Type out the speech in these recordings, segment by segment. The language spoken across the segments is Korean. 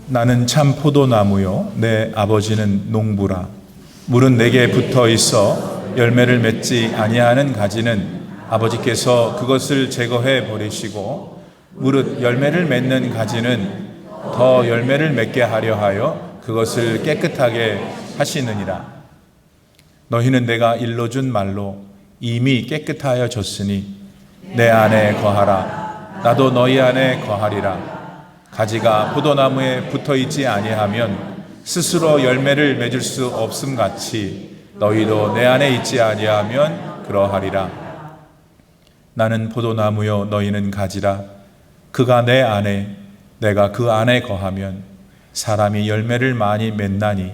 나는 참 포도나무요 내 아버지는 농부라. 물은 내게 붙어 있어 열매를 맺지 아니하는 가지는 아버지께서 그것을 제거해 버리시고, 무릇 열매를 맺는 가지는 더 열매를 맺게 하려 하여 그것을 깨끗하게 하시느니라. 너희는 내가 일러준 말로 이미 깨끗하여졌으니 내 안에 거하라. 나도 너희 안에 거하리라. 가지가 포도나무에 붙어있지 아니하면 스스로 열매를 맺을 수 없음 같이 너희도 내 안에 있지 아니하면 그러하리라. 나는 포도나무요 너희는 가지라. 그가 내 안에 내가 그 안에 거하면 사람이 열매를 많이 맺나니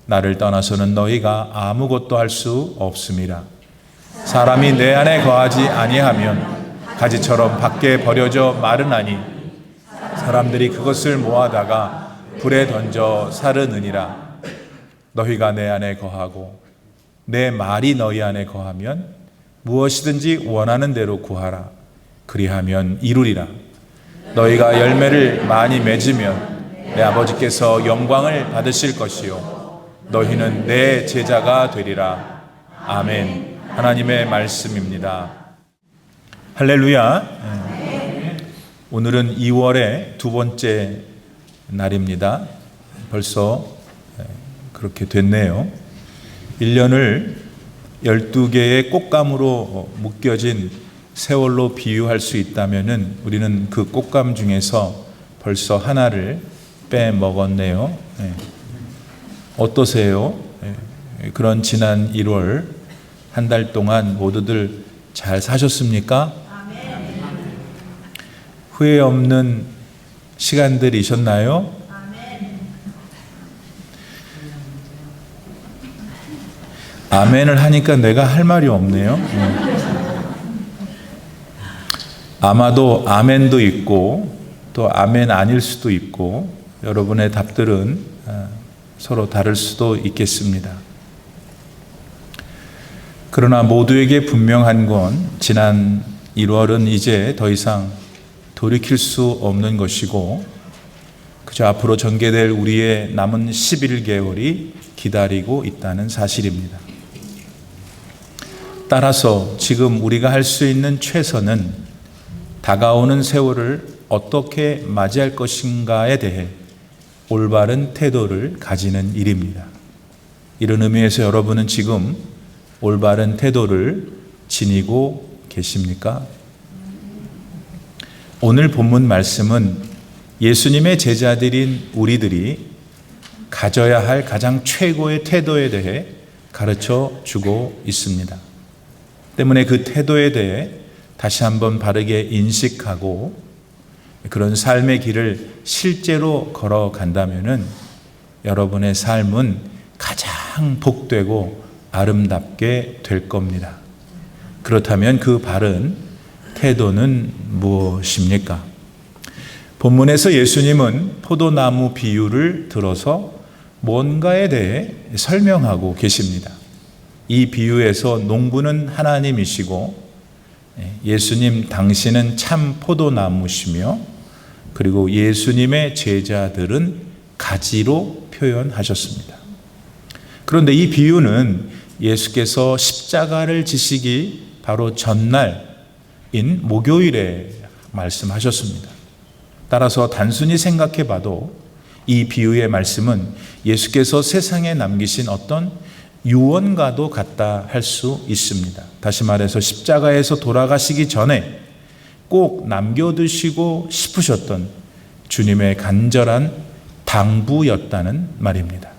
나를 떠나서는 너희가 아무것도 할 수 없음이라. 사람이 내 안에 거하지 아니하면 가지처럼 밖에 버려져 마르나니 사람들이 그것을 모아다가 불에 던져 사르느니라. 너희가 내 안에 거하고 내 말이 너희 안에 거하면 무엇이든지 원하는 대로 구하라. 그리하면 이루리라. 너희가 열매를 많이 맺으면 내 아버지께서 영광을 받으실 것이요 너희는 내 제자가 되리라. 아멘. 하나님의 말씀입니다. 할렐루야. 오늘은 2월의 두 번째 날입니다. 벌써 그렇게 됐네요. 1년을 12개의 꽃감으로 묶여진 세월로 비유할 수 있다면 우리는 그 꽃감 중에서 벌써 하나를 빼먹었네요. 어떠세요? 그런 지난 1월 한 달 동안 모두들 잘 사셨습니까? 후회 없는 시간들이셨나요? 아멘을 하니까 내가 할 말이 없네요. 아마도 아멘도 있고 또 아멘 아닐 수도 있고 여러분의 답들은 서로 다를 수도 있겠습니다. 그러나 모두에게 분명한 건 지난 1월은 이제 더 이상 돌이킬 수 없는 것이고 그저 앞으로 전개될 우리의 남은 11개월이 기다리고 있다는 사실입니다. 따라서 지금 우리가 할 수 있는 최선은 다가오는 세월을 어떻게 맞이할 것인가에 대해 올바른 태도를 가지는 일입니다. 이런 의미에서 여러분은 지금 올바른 태도를 지니고 계십니까? 오늘 본문 말씀은 예수님의 제자들인 우리들이 가져야 할 가장 최고의 태도에 대해 가르쳐 주고 있습니다. 때문에 그 태도에 대해 다시 한번 바르게 인식하고 그런 삶의 길을 실제로 걸어간다면 여러분의 삶은 가장 복되고 아름답게 될 겁니다. 그렇다면 그 바른 태도는 무엇입니까? 본문에서 예수님은 포도나무 비유를 들어서 뭔가에 대해 설명하고 계십니다. 이 비유에서 농부는 하나님이시고 예수님 당신은 참 포도나무시며 그리고 예수님의 제자들은 가지로 표현하셨습니다. 그런데 이 비유는 예수께서 십자가를 지시기 바로 전날인 목요일에 말씀하셨습니다. 따라서 단순히 생각해 봐도 이 비유의 말씀은 예수께서 세상에 남기신 어떤 유언과도 같다 할 수 있습니다. 다시 말해서 십자가에서 돌아가시기 전에 꼭 남겨두시고 싶으셨던 주님의 간절한 당부였다는 말입니다.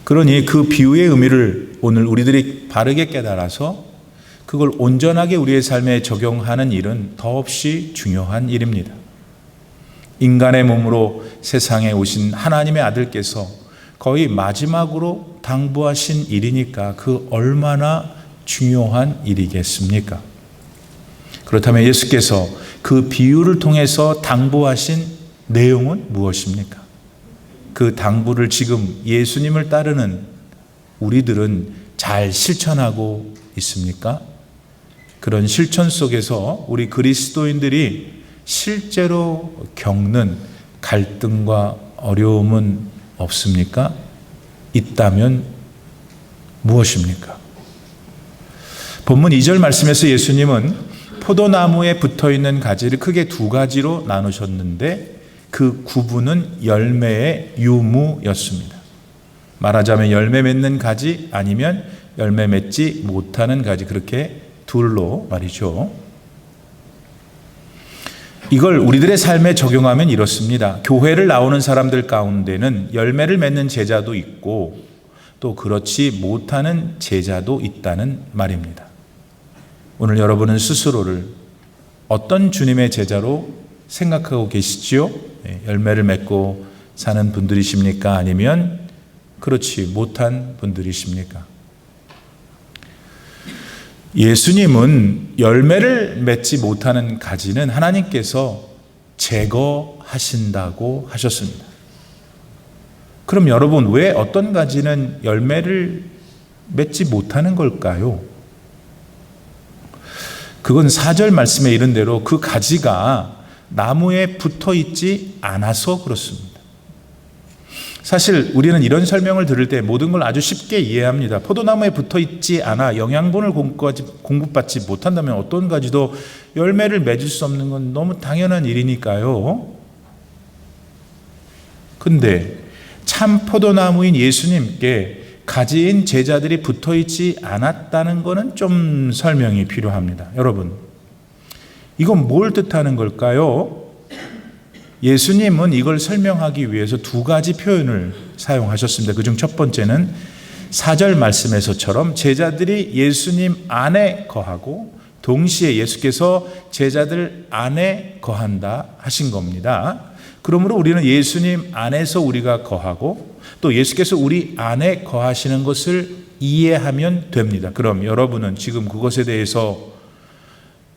그러니 그 비유의 의미를 오늘 우리들이 바르게 깨달아서 그걸 온전하게 우리의 삶에 적용하는 일은 더없이 중요한 일입니다. 인간의 몸으로 세상에 오신 하나님의 아들께서 거의 마지막으로 당부하신 일이니까 그 얼마나 중요한 일이겠습니까? 그렇다면 예수께서 그 비유를 통해서 당부하신 내용은 무엇입니까? 그 당부를 지금 예수님을 따르는 우리들은 잘 실천하고 있습니까? 그런 실천 속에서 우리 그리스도인들이 실제로 겪는 갈등과 어려움은 없습니까? 있다면 무엇입니까? 본문 2절 말씀에서 예수님은 포도나무에 붙어있는 가지를 크게 두 가지로 나누셨는데 그 구분은 열매의 유무였습니다. 말하자면 열매 맺는 가지 아니면 열매 맺지 못하는 가지, 그렇게 둘로 말이죠. 이걸 우리들의 삶에 적용하면 이렇습니다. 교회를 나오는 사람들 가운데는 열매를 맺는 제자도 있고 또 그렇지 못하는 제자도 있다는 말입니다. 오늘 여러분은 스스로를 어떤 주님의 제자로 생각하고 계시지요? 열매를 맺고 사는 분들이십니까? 아니면 그렇지 못한 분들이십니까? 예수님은 열매를 맺지 못하는 가지는 하나님께서 제거하신다고 하셨습니다. 그럼 여러분, 왜 어떤 가지는 열매를 맺지 못하는 걸까요? 그건 4절 말씀에 이른 대로 그 가지가 나무에 붙어 있지 않아서 그렇습니다. 사실 우리는 이런 설명을 들을 때 모든 걸 아주 쉽게 이해합니다. 포도나무에 붙어 있지 않아 영양분을 공급받지 못한다면 어떤 가지도 열매를 맺을 수 없는 건 너무 당연한 일이니까요. 근데 참 포도나무인 예수님께 가지인 제자들이 붙어 있지 않았다는 것은 좀 설명이 필요합니다. 여러분, 이건 뭘 뜻하는 걸까요? 예수님은 이걸 설명하기 위해서 두 가지 표현을 사용하셨습니다. 그중 첫 번째는 4절 말씀에서처럼 제자들이 예수님 안에 거하고 동시에 예수께서 제자들 안에 거한다 하신 겁니다. 그러므로 우리는 예수님 안에서 우리가 거하고 또 예수께서 우리 안에 거하시는 것을 이해하면 됩니다. 그럼 여러분은 지금 그것에 대해서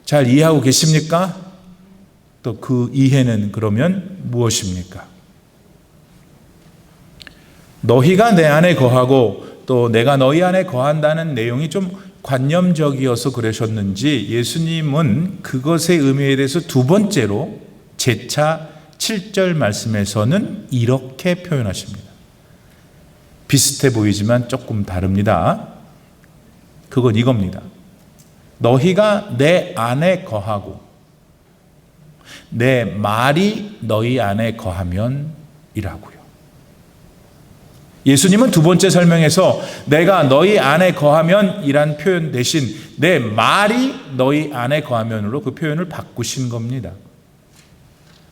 잘 이해하고 계십니까? 또 그 이해는 그러면 무엇입니까? 너희가 내 안에 거하고 또 내가 너희 안에 거한다는 내용이 좀 관념적이어서 그러셨는지 예수님은 그것의 의미에 대해서 두 번째로 재차 7절 말씀에서는 이렇게 표현하십니다. 비슷해 보이지만 조금 다릅니다. 그건 이겁니다. 너희가 내 안에 거하고 내 말이 너희 안에 거하면 이라고요. 예수님은 두 번째 설명에서 내가 너희 안에 거하면 이란 표현 대신 내 말이 너희 안에 거하면으로 그 표현을 바꾸신 겁니다.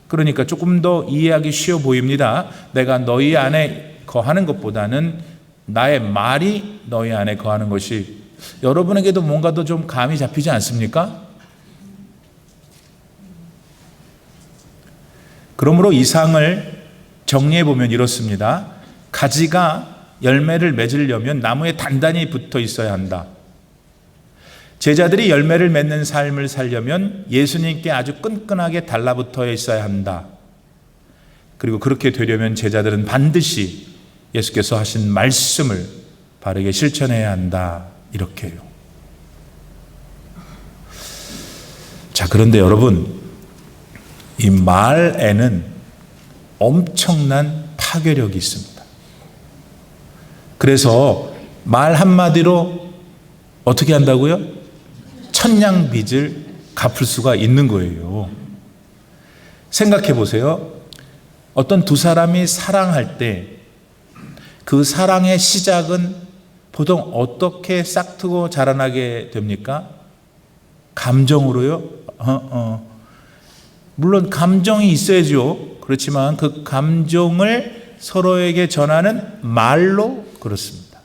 그러니까 조금 더 이해하기 쉬워 보입니다. 내가 너희 안에 거하는 것보다는 나의 말이 너희 안에 거하는 것이 여러분에게도 뭔가 더 좀 감이 잡히지 않습니까? 그러므로 이 상을 정리해 보면 이렇습니다. 가지가 열매를 맺으려면 나무에 단단히 붙어 있어야 한다. 제자들이 열매를 맺는 삶을 살려면 예수님께 아주 끈끈하게 달라붙어 있어야 한다. 그리고 그렇게 되려면 제자들은 반드시 예수께서 하신 말씀을 바르게 실천해야 한다. 이렇게요. 자, 그런데 여러분, 이 말에는 엄청난 파괴력이 있습니다. 그래서 말 한마디로 어떻게 한다고요? 천냥빚을 갚을 수가 있는 거예요. 생각해 보세요. 어떤 두 사람이 사랑할 때 그 사랑의 시작은 보통 어떻게 싹트고 자라나게 됩니까? 감정으로요? 물론 감정이 있어야죠. 그렇지만 그 감정을 서로에게 전하는 말로 그렇습니다.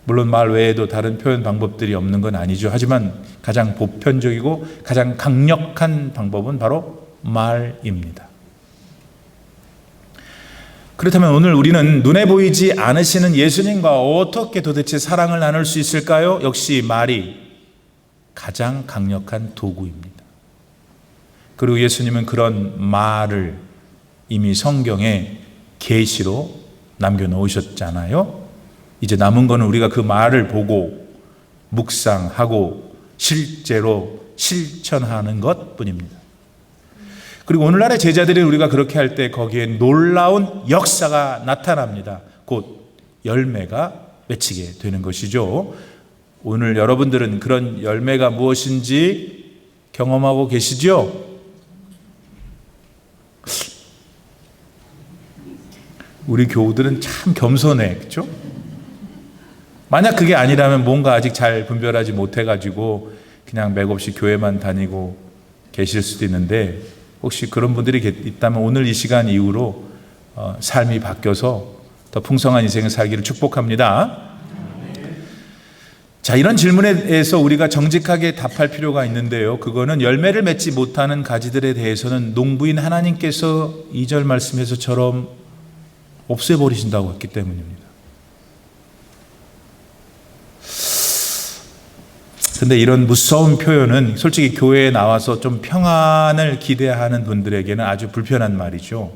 물론 말 외에도 다른 표현 방법들이 없는 건 아니죠. 하지만 가장 보편적이고 가장 강력한 방법은 바로 말입니다. 그렇다면 오늘 우리는 눈에 보이지 않으시는 예수님과 어떻게 도대체 사랑을 나눌 수 있을까요? 역시 말이 가장 강력한 도구입니다. 그리고 예수님은 그런 말을 이미 성경에 계시로 남겨놓으셨잖아요. 이제 남은 거는 우리가 그 말을 보고 묵상하고 실제로 실천하는 것뿐입니다. 그리고 오늘날의 제자들이 우리가 그렇게 할 때 거기에 놀라운 역사가 나타납니다. 곧 열매가 맺히게 되는 것이죠. 오늘 여러분들은 그런 열매가 무엇인지 경험하고 계시죠? 우리 교우들은 참 겸손해, 그렇죠? 만약 그게 아니라면 뭔가 아직 잘 분별하지 못해가지고 그냥 맥없이 교회만 다니고 계실 수도 있는데, 혹시 그런 분들이 있다면 오늘 이 시간 이후로 삶이 바뀌어서 더 풍성한 인생을 살기를 축복합니다. 자, 이런 질문에 대해서 우리가 정직하게 답할 필요가 있는데요. 그거는 열매를 맺지 못하는 가지들에 대해서는 농부인 하나님께서 2절 말씀에서처럼 없애버리신다고 했기 때문입니다. 근데 이런 무서운 표현은 솔직히 교회에 나와서 좀 평안을 기대하는 분들에게는 아주 불편한 말이죠.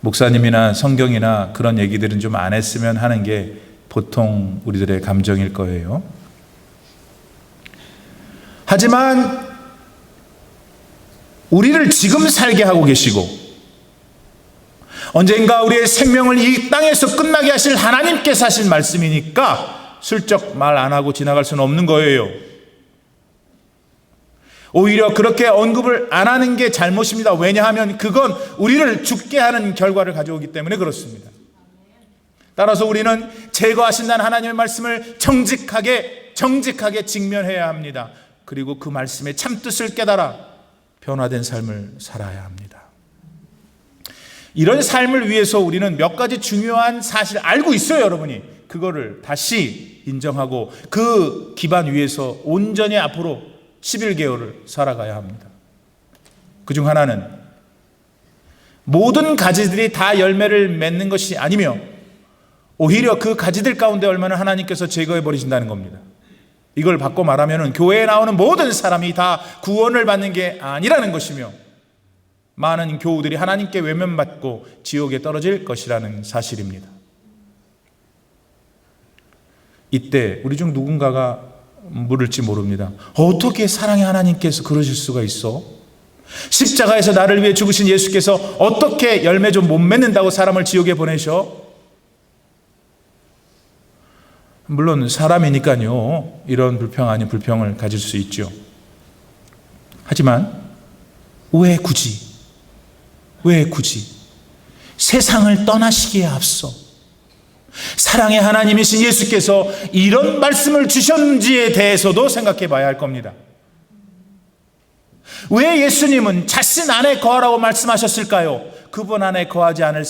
목사님이나 성경이나 그런 얘기들은 좀 안 했으면 하는 게 보통 우리들의 감정일 거예요. 하지만 우리를 지금 살게 하고 계시고 언젠가 우리의 생명을 이 땅에서 끝나게 하실 하나님께서 하신 말씀이니까 슬쩍 말 안 하고 지나갈 수는 없는 거예요. 오히려 그렇게 언급을 안 하는 게 잘못입니다. 왜냐하면 그건 우리를 죽게 하는 결과를 가져오기 때문에 그렇습니다. 따라서 우리는 제거하신다는 하나님의 말씀을 정직하게 직면해야 합니다. 그리고 그 말씀의 참뜻을 깨달아 변화된 삶을 살아야 합니다. 이런 삶을 위해서 우리는 몇 가지 중요한 사실을 알고 있어요, 여러분이. 그거를 다시 인정하고 그 기반 위에서 온전히 앞으로 11개월을 살아가야 합니다. 그중 하나는 모든 가지들이 다 열매를 맺는 것이 아니며 오히려 그 가지들 가운데 얼마나 하나님께서 제거해 버리신다는 겁니다. 이걸 바꿔 말하면 교회에 나오는 모든 사람이 다 구원을 받는 게 아니라는 것이며 많은 교우들이 하나님께 외면받고 지옥에 떨어질 것이라는 사실입니다. 이때 우리 중 누군가가 물을지 모릅니다. 어떻게 사랑의 하나님께서 그러실 수가 있어? 십자가에서 나를 위해 죽으신 예수께서 어떻게 열매 좀 못 맺는다고 사람을 지옥에 보내셔? 물론 사람이니까요, 이런 불평 아닌 불평을 가질 수 있죠. 하지만 왜 굳이 세상을 떠나시기에 앞서 사랑의 하나님이신 예수께서 이런 말씀을 주셨는지에 대해서도 생각해 봐야 할 겁니다. 왜 예수님은 자신 안에 거하라고 말씀하셨을까요? 그분 안에 거하지 않을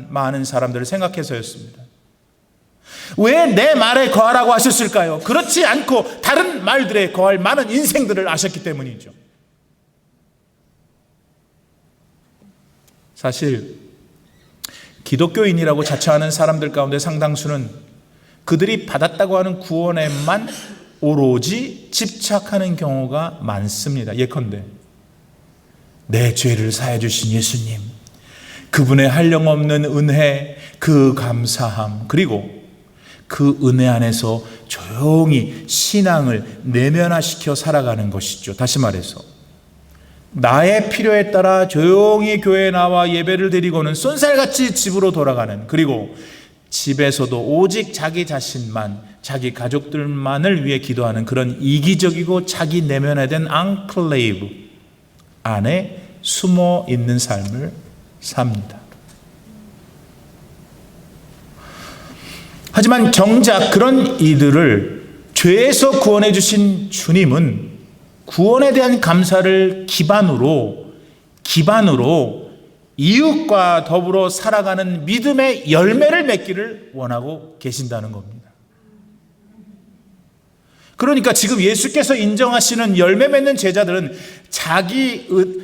많은 사람들을 생각해서였습니다. 왜 내 말에 거하라고 하셨을까요? 그렇지 않고 다른 말들에 거할 많은 인생들을 아셨기 때문이죠. 사실 기독교인이라고 자처하는 사람들 가운데 상당수는 그들이 받았다고 하는 구원에만 오로지 집착하는 경우가 많습니다. 예컨대 내 죄를 사해 주신 예수님, 그분의 한량없는 은혜, 그 감사함, 그리고 그 은혜 안에서 조용히 신앙을 내면화시켜 살아가는 것이죠. 다시 말해서 나의 필요에 따라 조용히 교회에 나와 예배를 드리고는 쏜살같이 집으로 돌아가는, 그리고 집에서도 오직 자기 자신만, 자기 가족들만을 위해 기도하는 그런 이기적이고 자기 내면화된 앙클레이브 안에 숨어 있는 삶을 삽니다. 하지만 정작 그런 이들을 죄에서 구원해 주신 주님은 구원에 대한 감사를 기반으로 이웃과 더불어 살아가는 믿음의 열매를 맺기를 원하고 계신다는 겁니다. 그러니까 지금 예수께서 인정하시는 열매 맺는 제자들은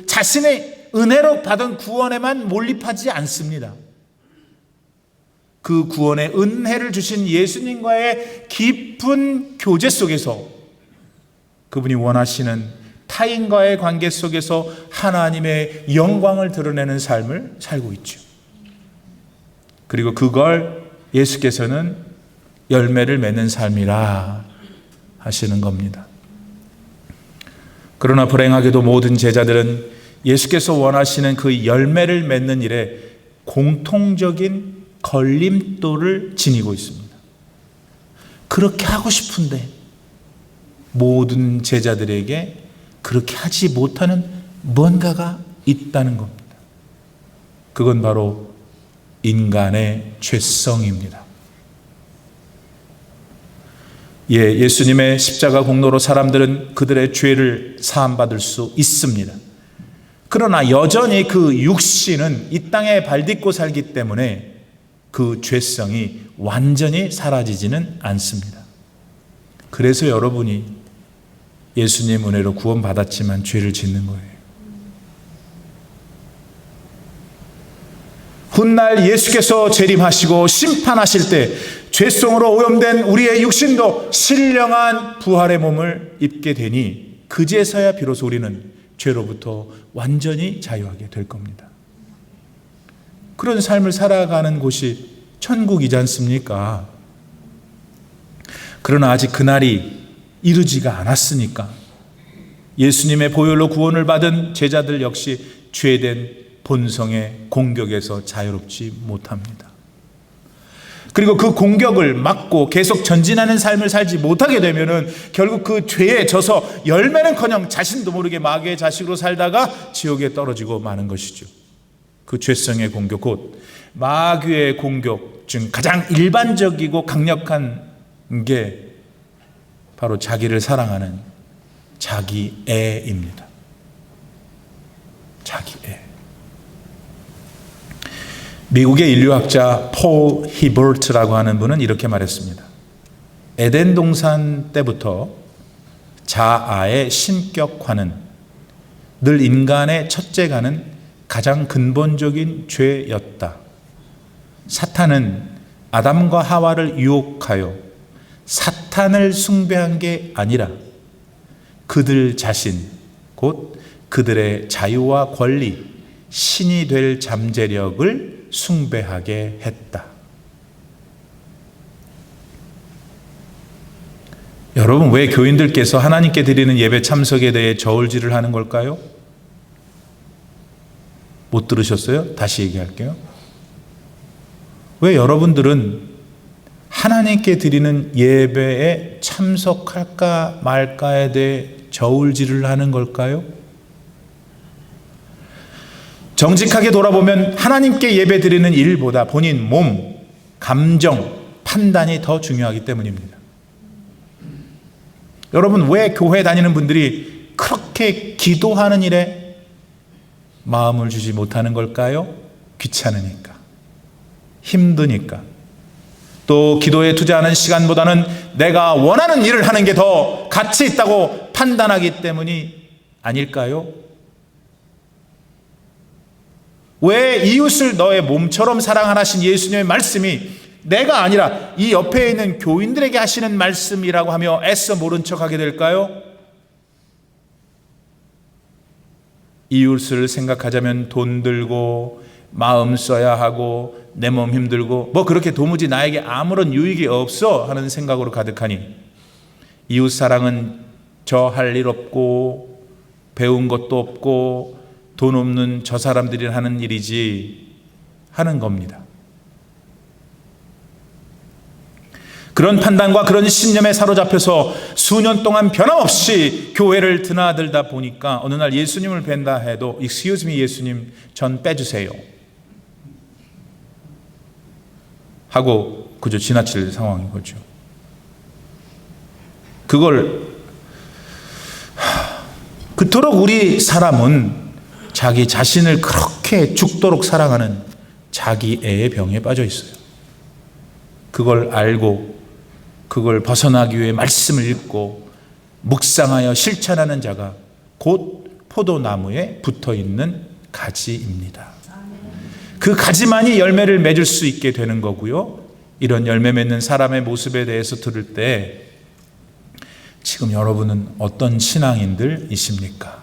자신의 은혜로 받은 구원에만 몰입하지 않습니다. 그 구원의 은혜를 주신 예수님과의 깊은 교제 속에서 그분이 원하시는 타인과의 관계 속에서 하나님의 영광을 드러내는 삶을 살고 있죠. 그리고 그걸 예수께서는 열매를 맺는 삶이라 하시는 겁니다. 그러나 불행하게도 모든 제자들은 예수께서 원하시는 그 열매를 맺는 일에 공통적인 걸림돌을 지니고 있습니다. 그렇게 하고 싶은데 모든 제자들에게 그렇게 하지 못하는 뭔가가 있다는 겁니다. 그건 바로 인간의 죄성입니다. 예수님의 십자가 공로로 사람들은 그들의 죄를 사함받을 수 있습니다. 그러나 여전히 그 육신은 이 땅에 발딛고 살기 때문에 그 죄성이 완전히 사라지지는 않습니다. 그래서 여러분이 예수님 은혜로 구원받았지만 죄를 짓는 거예요. 훗날 예수께서 재림하시고 심판하실 때 죄성으로 오염된 우리의 육신도 신령한 부활의 몸을 입게 되니 그제서야 비로소 우리는 죄로부터 완전히 자유하게 될 겁니다. 그런 삶을 살아가는 곳이 천국이지 않습니까? 그러나 아직 그날이 이루지가 않았으니까 예수님의 보혈로 구원을 받은 제자들 역시 죄된 본성의 공격에서 자유롭지 못합니다. 그리고 그 공격을 막고 계속 전진하는 삶을 살지 못하게 되면은 결국 그 죄에 져서 열매는커녕 자신도 모르게 마귀의 자식으로 살다가 지옥에 떨어지고 마는 것이죠. 그 죄성의 공격, 곧 마귀의 공격 중 가장 일반적이고 강력한 게 바로 자기를 사랑하는 자기애입니다. 자기애. 미국의 인류학자 폴 히버트라고 하는 분은 이렇게 말했습니다. 에덴 동산 때부터 자아의 신격화는 늘 인간의 첫째가는 가장 근본적인 죄였다. 사탄은 아담과 하와를 유혹하여 사탄을 숭배한 게 아니라 그들 자신, 곧 그들의 자유와 권리, 신이 될 잠재력을 숭배하게 했다. 여러분, 왜 교인들께서 하나님께 드리는 예배 참석에 대해 저울질을 하는 걸까요? 못 들으셨어요? 다시 얘기할게요. 왜 여러분들은 하나님께 드리는 예배에 참석할까 말까에 대해 저울질을 하는 걸까요? 정직하게 돌아보면 하나님께 예배 드리는 일보다 본인 몸, 감정, 판단이 더 중요하기 때문입니다. 여러분, 왜 교회 다니는 분들이 그렇게 기도하는 일에 마음을 주지 못하는 걸까요? 귀찮으니까, 힘드니까, 또 기도에 투자하는 시간보다는 내가 원하는 일을 하는 게 더 가치 있다고 판단하기 때문이 아닐까요? 왜 이웃을 너의 몸처럼 사랑하신 예수님의 말씀이 내가 아니라 이 옆에 있는 교인들에게 하시는 말씀이라고 하며 애써 모른 척하게 될까요? 이웃을 생각하자면 돈 들고 마음 써야 하고 내 몸 힘들고 뭐 그렇게 도무지 나에게 아무런 유익이 없어 하는 생각으로 가득하니 이웃 사랑은 저 할 일 없고 배운 것도 없고 돈 없는 저 사람들이 하는 일이지 하는 겁니다. 그런 판단과 그런 신념에 사로잡혀서 수년 동안 변함없이 교회를 드나들다 보니까 어느 날 예수님을 뵌다 해도 Excuse me 예수님, 전 빼주세요 하고 그저 지나칠 상황인 거죠. 그토록 우리 사람은 자기 자신을 그렇게 죽도록 사랑하는 자기애의 병에 빠져 있어요. 그걸 알고 그걸 벗어나기 위해 말씀을 읽고 묵상하여 실천하는 자가 곧 포도나무에 붙어있는 가지입니다. 그 가지만이 열매를 맺을 수 있게 되는 거고요. 이런 열매 맺는 사람의 모습에 대해서 들을 때 지금 여러분은 어떤 신앙인들이십니까?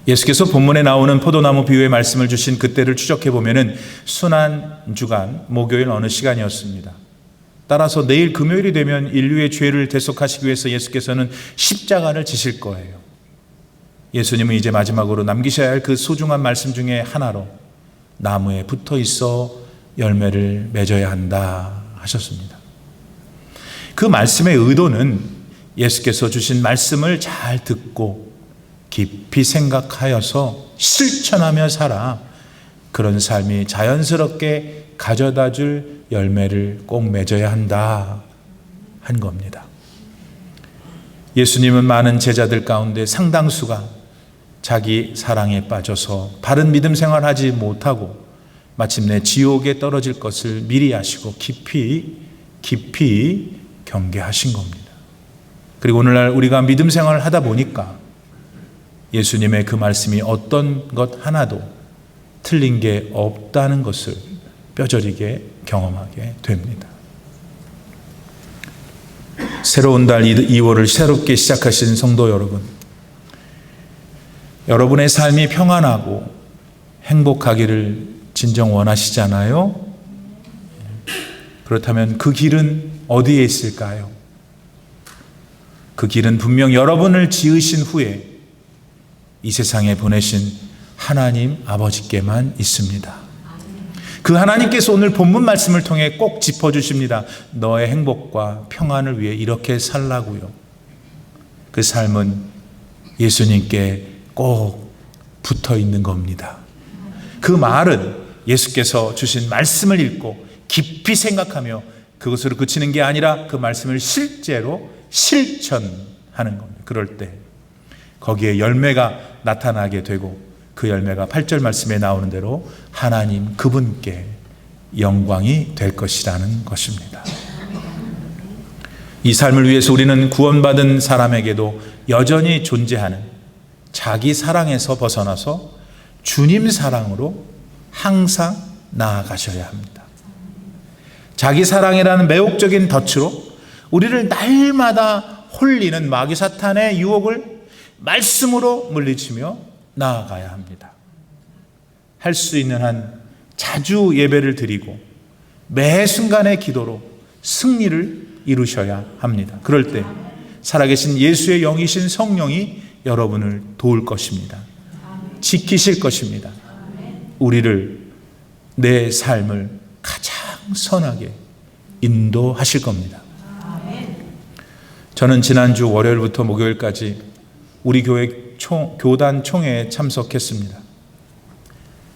예수께서 본문에 나오는 포도나무 비유의 말씀을 주신 그때를 추적해 보면은 순환주간 목요일 어느 시간이었습니다. 따라서 내일 금요일이 되면 인류의 죄를 대속하시기 위해서 예수께서는 십자가를 지실 거예요. 예수님은 이제 마지막으로 남기셔야 할 그 소중한 말씀 중에 하나로 나무에 붙어 있어 열매를 맺어야 한다 하셨습니다. 그 말씀의 의도는 예수께서 주신 말씀을 잘 듣고 깊이 생각하여서 실천하며 살아 그런 삶이 자연스럽게 가져다 줄 열매를 꼭 맺어야 한다 한 겁니다. 예수님은 많은 제자들 가운데 상당수가 자기 사랑에 빠져서 바른 믿음 생활하지 못하고 마침내 지옥에 떨어질 것을 미리 아시고 깊이 경계하신 겁니다. 그리고 오늘날 우리가 믿음 생활을 하다 보니까 예수님의 그 말씀이 어떤 것 하나도 틀린 게 없다는 것을 뼈저리게 경험하게 됩니다. 새로운 달 2월을 새롭게 시작하신 성도 여러분, 여러분의 삶이 평안하고 행복하기를 진정 원하시잖아요? 그렇다면 그 길은 어디에 있을까요? 그 길은 분명 여러분을 지으신 후에 이 세상에 보내신 하나님 아버지께만 있습니다. 그 하나님께서 오늘 본문 말씀을 통해 꼭 짚어주십니다. 너의 행복과 평안을 위해 이렇게 살라고요. 그 삶은 예수님께 꼭 붙어 있는 겁니다. 그 말은 예수께서 주신 말씀을 읽고 깊이 생각하며 그것으로 그치는 게 아니라 그 말씀을 실제로 실천하는 겁니다. 그럴 때 거기에 열매가 나타나게 되고 그 열매가 8절 말씀에 나오는 대로 하나님 그분께 영광이 될 것이라는 것입니다. 이 삶을 위해서 우리는 구원받은 사람에게도 여전히 존재하는 자기 사랑에서 벗어나서 주님 사랑으로 항상 나아가셔야 합니다. 자기 사랑이라는 매혹적인 덫으로 우리를 날마다 홀리는 마귀 사탄의 유혹을 말씀으로 물리치며 나아가야 합니다. 할 수 있는 한 자주 예배를 드리고 매 순간의 기도로 승리를 이루셔야 합니다. 그럴 때 살아계신 예수의 영이신 성령이 여러분을 도울 것입니다. 지키실 것입니다. 우리를, 내 삶을 가장 선하게 인도하실 겁니다. 저는 지난주 월요일부터 목요일까지 우리 교회 교단 총회에 참석했습니다.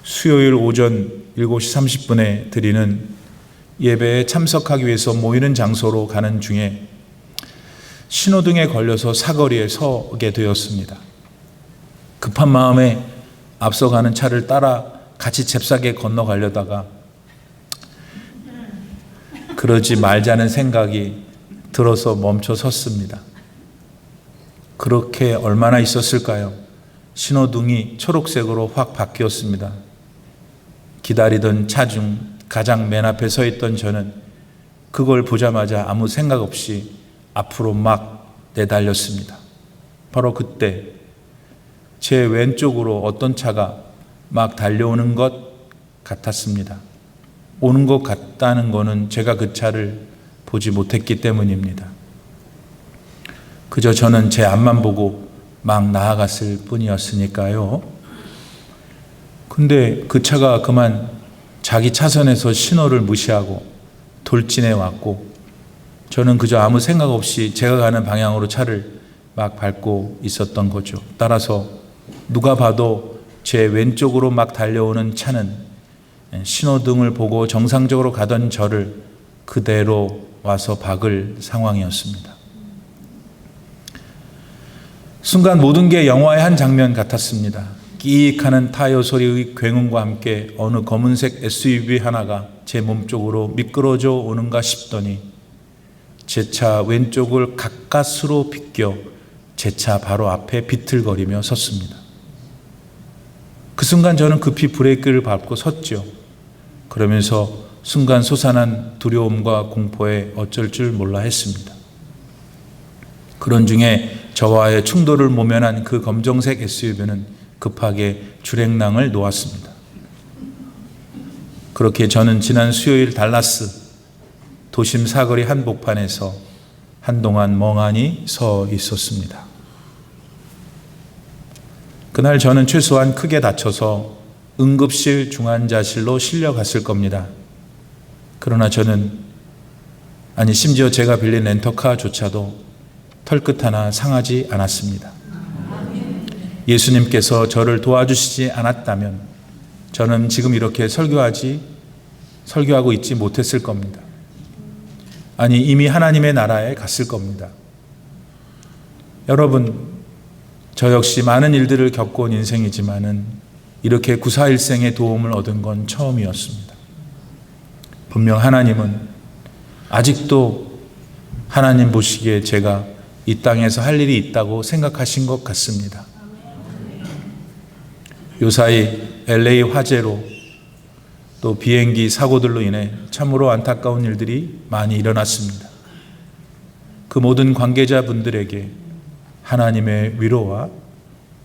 수요일 오전 7시 30분에 드리는 예배에 참석하기 위해서 모이는 장소로 가는 중에 신호등에 걸려서 사거리에 서게 되었습니다. 급한 마음에 앞서가는 차를 따라 같이 잽싸게 건너가려다가 그러지 말자는 생각이 들어서 멈춰 섰습니다. 그렇게 얼마나 있었을까요? 신호등이 초록색으로 확 바뀌었습니다. 기다리던 차 중 가장 맨 앞에 서 있던 저는 그걸 보자마자 아무 생각 없이 앞으로 막 내달렸습니다. 바로 그때 제 왼쪽으로 어떤 차가 막 달려오는 것 같았습니다. 오는 것 같다는 것은 제가 그 차를 보지 못했기 때문입니다. 그저 저는 제 앞만 보고 막 나아갔을 뿐이었으니까요. 근데 그 차가 그만 자기 차선에서 신호를 무시하고 돌진해 왔고 저는 그저 아무 생각 없이 제가 가는 방향으로 차를 막 밟고 있었던 거죠. 따라서 누가 봐도 제 왼쪽으로 막 달려오는 차는 신호등을 보고 정상적으로 가던 저를 그대로 와서 박을 상황이었습니다. 순간 모든 게 영화의 한 장면 같았습니다. 끼익하는 타이어 소리의 굉음과 함께 어느 검은색 SUV 하나가 제 몸쪽으로 미끄러져 오는가 싶더니 제 차 왼쪽을 가까스로 비껴 제 차 바로 앞에 비틀거리며 섰습니다. 그 순간 저는 급히 브레이크를 밟고 섰죠. 그러면서 순간 솟아난 두려움과 공포에 어쩔 줄 몰라 했습니다. 그런 중에 저와의 충돌을 모면한 그 검정색 SUV는 급하게 주행랑을 놓았습니다. 그렇게 저는 지난 수요일 달라스 도심 사거리 한복판에서 한동안 멍하니 서 있었습니다. 그날 저는 최소한 크게 다쳐서 응급실 중환자실로 실려갔을 겁니다. 그러나 저는, 심지어 제가 빌린 렌터카조차도 털끝 하나 상하지 않았습니다. 예수님께서 저를 도와주시지 않았다면 저는 지금 이렇게 설교하고 있지 못했을 겁니다. 이미 하나님의 나라에 갔을 겁니다. 여러분, 저 역시 많은 일들을 겪어온 인생이지만은 이렇게 구사일생의 도움을 얻은 건 처음이었습니다. 분명 하나님은 아직도 하나님 보시기에 제가 이 땅에서 할 일이 있다고 생각하신 것 같습니다. 요사이 LA 화재로 또 비행기 사고들로 인해 참으로 안타까운 일들이 많이 일어났습니다. 그 모든 관계자분들에게 하나님의 위로와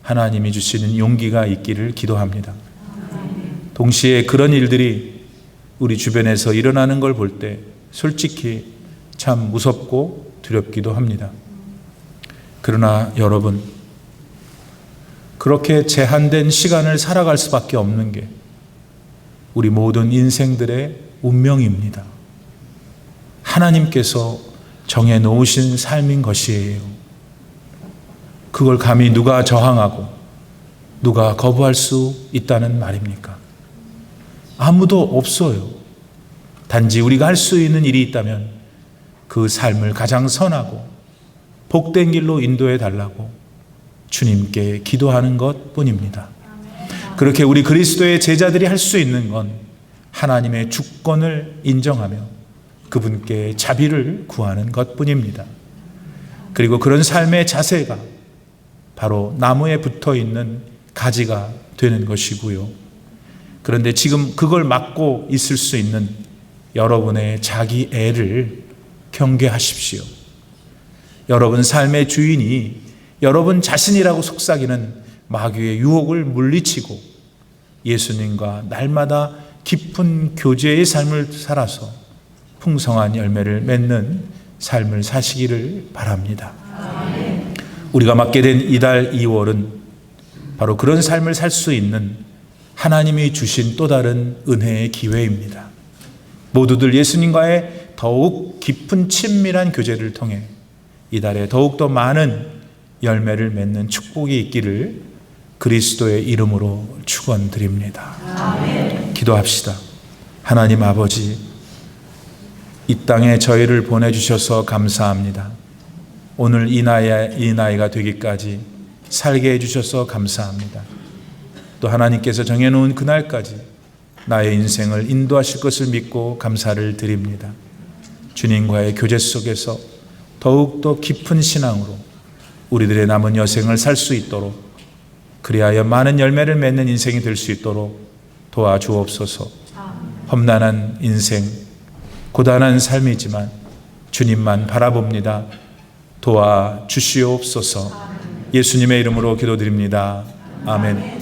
하나님이 주시는 용기가 있기를 기도합니다. 동시에 그런 일들이 우리 주변에서 일어나는 걸 볼 때 솔직히 참 무섭고 두렵기도 합니다. 그러나 여러분, 그렇게 제한된 시간을 살아갈 수밖에 없는 게 우리 모든 인생들의 운명입니다. 하나님께서 정해놓으신 삶인 것이에요. 그걸 감히 누가 저항하고 누가 거부할 수 있다는 말입니까? 아무도 없어요. 단지 우리가 할 수 있는 일이 있다면 그 삶을 가장 선하고 복된 길로 인도해 달라고 주님께 기도하는 것 뿐입니다. 그렇게 우리 그리스도의 제자들이 할 수 있는 건 하나님의 주권을 인정하며 그분께 자비를 구하는 것 뿐입니다. 그리고 그런 삶의 자세가 바로 나무에 붙어 있는 가지가 되는 것이고요. 그런데 지금 그걸 막고 있을 수 있는 여러분의 자기 애를 경계하십시오. 여러분 삶의 주인이 여러분 자신이라고 속삭이는 마귀의 유혹을 물리치고 예수님과 날마다 깊은 교제의 삶을 살아서 풍성한 열매를 맺는 삶을 사시기를 바랍니다. 우리가 맞게 된 이달 2월은 바로 그런 삶을 살 수 있는 하나님이 주신 또 다른 은혜의 기회입니다. 모두들 예수님과의 더욱 깊은 친밀한 교제를 통해 이달에 더욱더 많은 열매를 맺는 축복이 있기를 그리스도의 이름으로 축원드립니다. 아멘. 기도합시다. 하나님 아버지, 이 땅에 저희를 보내주셔서 감사합니다. 오늘 이 나이가 되기까지 살게 해주셔서 감사합니다. 또 하나님께서 정해놓은 그날까지 나의 인생을 인도하실 것을 믿고 감사를 드립니다. 주님과의 교제 속에서 더욱더 깊은 신앙으로 우리들의 남은 여생을 살 수 있도록, 그리하여 많은 열매를 맺는 인생이 될 수 있도록 도와주옵소서. 험난한 인생, 고단한 삶이지만 주님만 바라봅니다. 도와주시옵소서. 예수님의 이름으로 기도드립니다. 아멘.